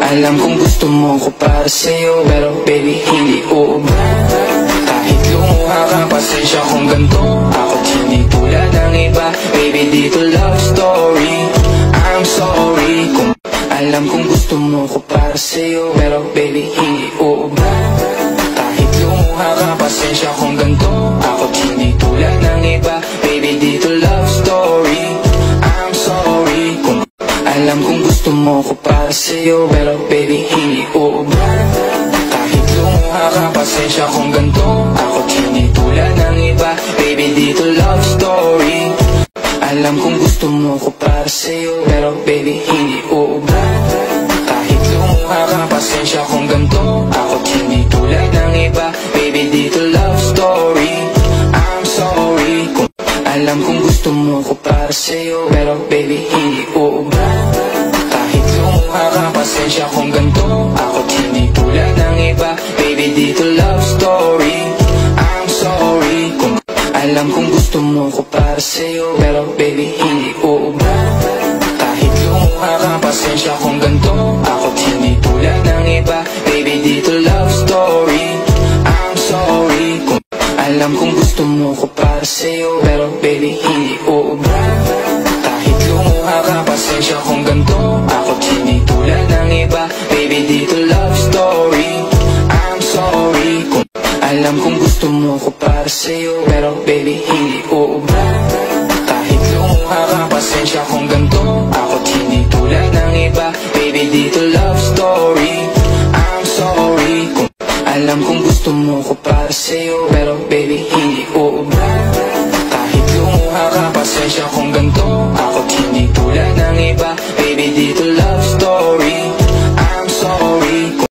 Alam kong gusto mo ko para sa'yo, pero baby hindi uubra. Kahit lumuha ka, pasensya kung ganito. Ako't hindi tulad ng iba, baby dito love story. I'm sorry kung alam kong gusto mo ko para sa'yo, pero baby hindi uubra. Kahit lumuha ka, pasensya kung ganito. Ako't hindi tulad ng iba, baby dito love story. I'm sorry kung alam kong gusto mo ko para sa'yo, pero baby hindi uubra. Kahit lumuha ka, pasensya kung ganito. Ako't hindi tulad ng iba, baby dito love story. Alam kong gusto mo ko para sa'yo, pero baby hindi uubra. Kahit lumuha ka, pasensya kung ganito. Ako't hindi tulad ng iba, baby dito love story. I'm sorry kung alam kong gusto mo ko para sa'yo, pero baby hindi uubra. Kahit lumuha ka, pasensya kung ganito. Ako't hindi tulad ng iba, baby dito love story. I'm sorry kung alam kong gusto mo ko para sa'yo, pero baby hindi uubra. Kahit lumuha ka, pasensya kung ganito. Ako't hindi tulad ng iba, baby dito love story. I'm sorry kung alam kong gusto mo ko para sa'yo, pero baby hindi uubra. Kahit lumuha ka, pasensya kung ganito. Ako't hindi tulad ng iba, baby dito love story. I'm sorry kung alam kong gusto mo ko para sa'yo, pero baby hindi uubra. Kahit lumuha ka, pasensya kung ganito. Ako't hindi tulad ng iba, baby dito love story. I'm sorry kung alam kong gusto mo ko para sa'yo,